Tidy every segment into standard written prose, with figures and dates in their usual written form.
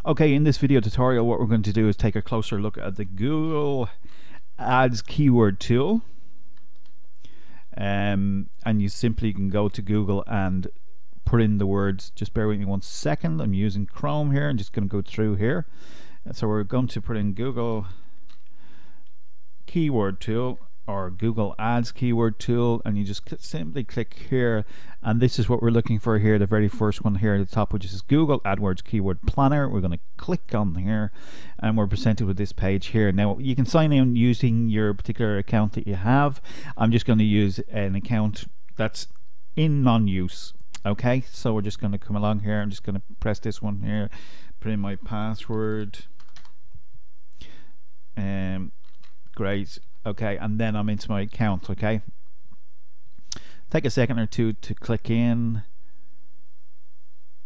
Okay, in this video tutorial what we're going to do is take a closer look at the Google Ads keyword tool. And you simply can go to Google and put in the words. Just bear with me 1 second. I'm using Chrome here. I'm just going to go through here. So we're going to put in Google keyword tool or Google Ads keyword tool, and you just simply click here, and this is what we're looking for here, the very first one here at the top, which is Google AdWords keyword planner. We're going to click on here and we're presented with this page here. Now you can sign in using your particular account that you have. I'm just going to use an account that's in non-use. Okay, so we're just going to come along here. I'm just going to press this one here, put in my password, great. Okay, and then I'm into my account. Okay, take a second or two to click in.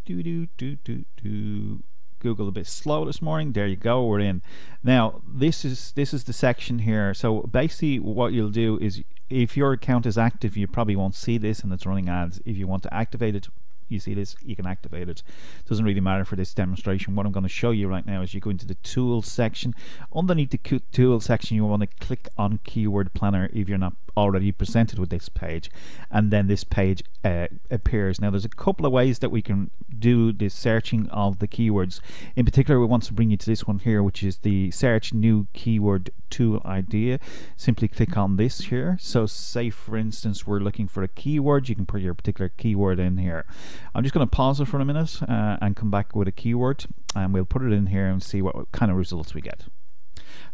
Google a bit slow this morning. There you go, we're in. Now this is the section here. So basically what you'll do is, if your account is active, you probably won't see this and it's running ads. If you want to activate it, you see this, you can activate it. Doesn't really matter for this demonstration. What I'm going to show you right now is you go into the tools section. Underneath the tools section, you want to click on keyword planner if you're not already presented with this page, and then this page appears. Now there's a couple of ways that we can do this searching of the keywords. In particular, we want to bring you to this one here, which is the search new keyword tool idea. Simply click on this here. So say for instance we're looking for a keyword, you can put your particular keyword in here. I'm just going to pause it for a minute and come back with a keyword, and we'll put it in here and see what kind of results we get.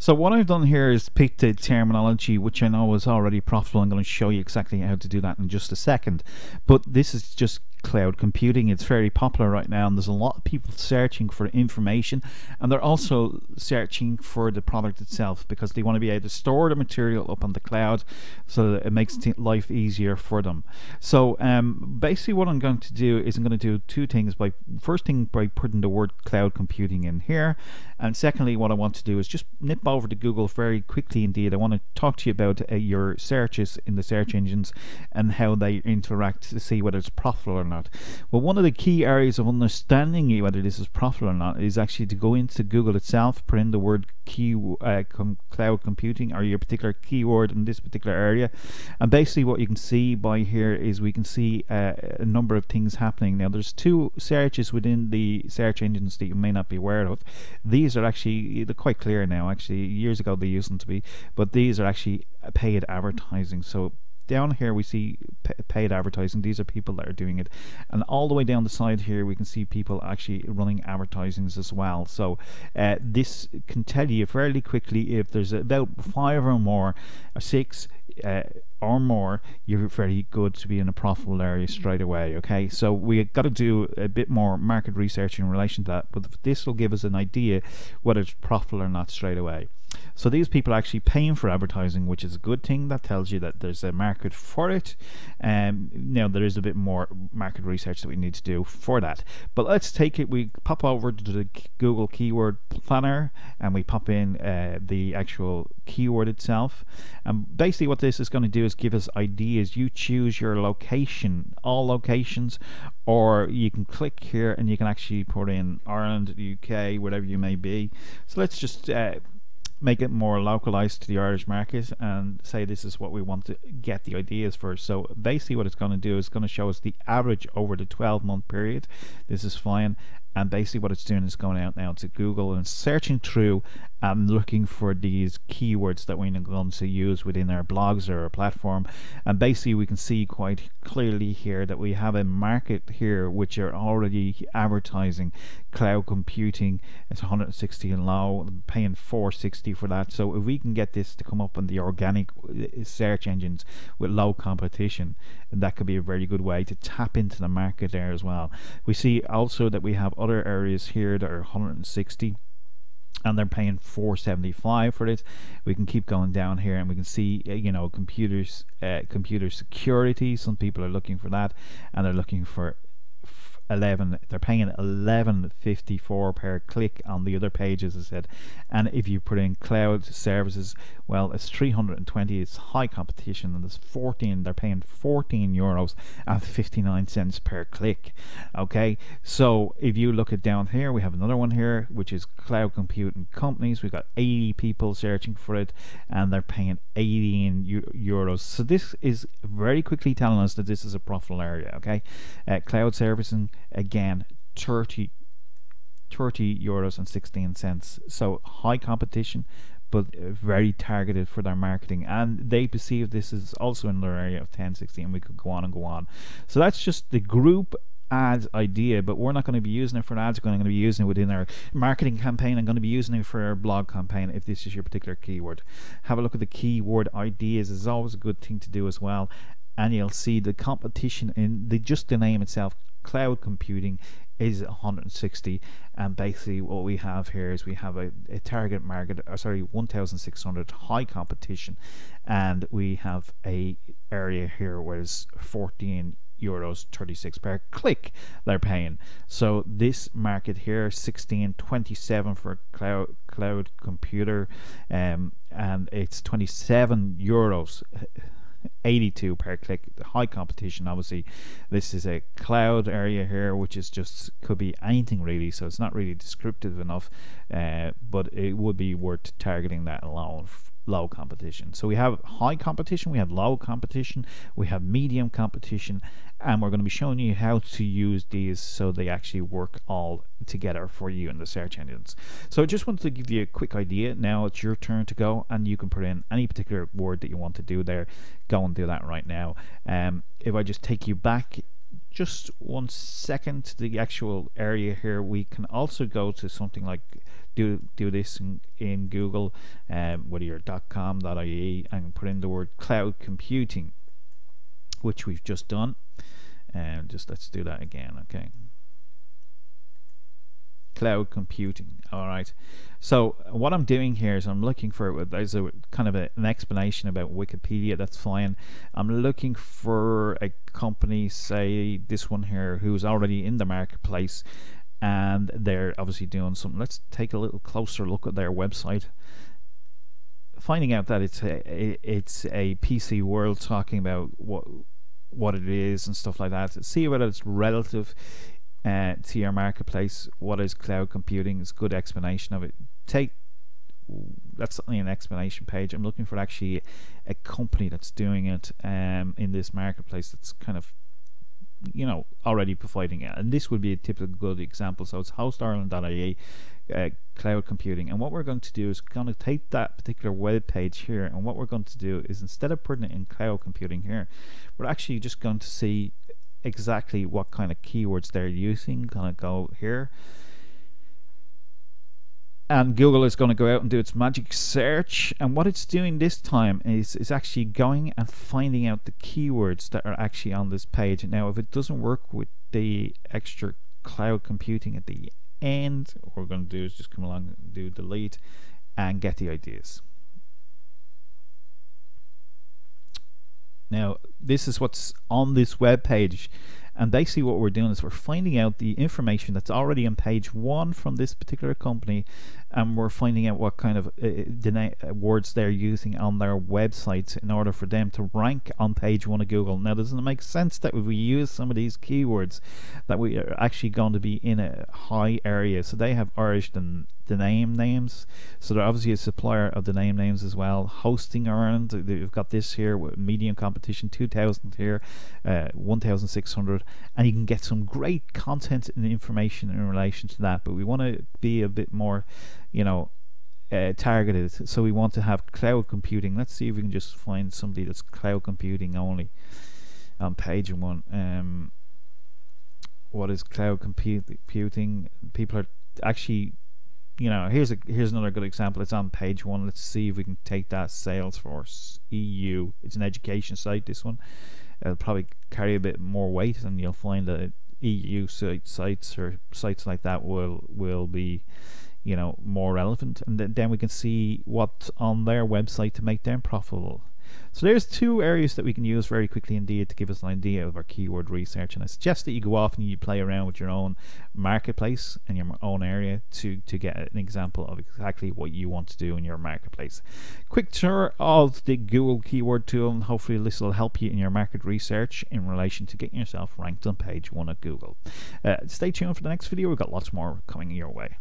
So what I've done here is pick the terminology which I know is already profitable. I'm going to show you exactly how to do that in just a second, but this is just cloud computing. It's very popular right now, and there's a lot of people searching for information, and they're also searching for the product itself because they want to be able to store the material up on the cloud so that it makes life easier for them. So basically what I'm going to do is I'm going to do two things. First thing, by putting the word cloud computing in here, and secondly what I want to do is just nip over to Google very quickly indeed. I want to talk to you about your searches in the search engines and how they interact to see whether it's profitable or not. Well, one of the key areas of understanding whether this is profitable or not is actually to go into Google itself, put in the word cloud computing or your particular keyword in this particular area, and basically what you can see by here is we can see a number of things happening. Now there's two searches within the search engines that you may not be aware of. These are actually, they're quite clear now. Actually, years ago they used to be, but these are actually paid advertising. So down here we see paid advertising. These are people that are doing it, and all the way down the side here we can see people actually running advertisings as well. So this can tell you fairly quickly if there's about 5 or more or 6 or more, you're very good to be in a profitable area straight away. Okay, so we got to do a bit more market research in relation to that, but this will give us an idea whether it's profitable or not straight away. So these people are actually paying for advertising, which is a good thing. That tells you that there's a market for it. Now there is a bit more market research that we need to do for that, but let's take it, we pop over to the Google keyword planner and we pop in the actual keyword itself, and basically what this is going to do is give us ideas. You choose your location, all locations, or you can click here and you can actually put in Ireland, UK, whatever you may be. So let's just make it more localized to the Irish market and say this is what we want to get the ideas for. So basically what it's going to do is going to show us the average over the 12-month period. This is fine, and basically what it's doing is going out now to Google and searching through and looking for these keywords that we're going to use within our blogs or our platform. And basically we can see quite clearly here that we have a market here which are already advertising cloud computing. It's 160 and low, paying 460 for that. So if we can get this to come up in the organic search engines with low competition, that could be a very good way to tap into the market there as well. We see also that we have other areas here that are 160 and they're paying 475 for it. We can keep going down here and we can see you know, computer security. Some people are looking for that, and they're looking for they're paying 11.54 per click on the other pages, as I said. And if you put in cloud services, well, it's 320. It's high competition, and there's 14. They're paying 14 euros and 59 cents per click. Okay, so if you look at down here, we have another one here, which is cloud computing companies. We've got 80 people searching for it, and they're paying 18 euros. So this is very quickly telling us that this is a profitable area. Okay, cloud servicing, again, 30 euros and 16 cents. So high competition, but very targeted for their marketing, and they perceive this as also in their area of 1060, and we could go on and go on. So that's just the group ads idea, but we're not going to be using it for ads. We're going to be using it within our marketing campaign. I'm going to be using it for our blog campaign if this is your particular keyword. Have a look at the keyword ideas. Is always a good thing to do as well, and you'll see the competition in just the name itself, cloud computing, is 160. And basically what we have here is we have a target market, 1600, high competition, and we have a area here where it's 14 euros 36 per click they're paying. So this market here, 1627 for cloud computer, and it's 27 euros 82 per click. The high competition, obviously. This is a cloud area here, which is just could be anything really, so it's not really descriptive enough, but it would be worth targeting that alone. Low competition. So we have high competition, we have low competition, we have medium competition, and we're going to be showing you how to use these so they actually work all together for you in the search engines. So I just wanted to give you a quick idea. Now it's your turn to go, and you can put in any particular word that you want to do there. Go and do that right now. If I just take you back just 1 second to the actual area here, we can also go to something like do this in Google, whether you're .com.ie, and put in the word cloud computing, which we've just done. And just let's do that again. Okay, cloud computing. All right, so what I'm doing here is I'm looking for, there's a kind of an explanation about Wikipedia. That's fine. I'm looking for a company, say this one here, who's already in the marketplace, and they're obviously doing something. Let's take a little closer look at their website, finding out that it's a PC world, talking about what it is and stuff like that. See whether it's relative to your marketplace. What is cloud computing? It's a good explanation of it. That's only an explanation page. I'm looking for actually a company that's doing it in this marketplace, that's kind of, you know, already providing it, and this would be a typical good example. So it's hostireland.ie, cloud computing, and what we're going to do is going to take that particular web page here, and what we're going to do is, instead of putting it in cloud computing here, we're actually just going to see exactly what kind of keywords they're using. Gonna go here, and Google is going to go out and do its magic search, and what it's doing this time is actually going and finding out the keywords that are actually on this page. Now if it doesn't work with the extra cloud computing at the end, what we're going to do is just come along and do delete and get the ideas. Now this is what's on this web page, and basically what we're doing is we're finding out the information that's already on page 1 from this particular company, and we're finding out what kind of words they're using on their websites in order for them to rank on page 1 of Google. Now doesn't it make sense that if we use some of these keywords that we are actually going to be in a high area? So they have Irish and the names, so they're obviously a supplier of the names as well. Hosting Ireland, they've got this here with medium competition, 2000 here, 1600, and you can get some great content and information in relation to that. But we want to be a bit more, you know, targeted, so we want to have cloud computing. Let's see if we can just find somebody that's cloud computing only on page 1. What is cloud computing? People are actually, you know, here's another good example. It's on page 1. Let's see if we can take that. Salesforce EU. It's an education site, this one. It'll probably carry a bit more weight, and you'll find that EU sites or sites like that will be, you know, more relevant, and then we can see what's on their website to make them profitable. So there's two areas that we can use very quickly indeed to give us an idea of our keyword research, and I suggest that you go off and you play around with your own marketplace and your own area to get an example of exactly what you want to do in your marketplace. Quick tour of the Google keyword tool, and hopefully this will help you in your market research in relation to getting yourself ranked on page 1 at Google. Stay tuned for the next video. We've got lots more coming your way.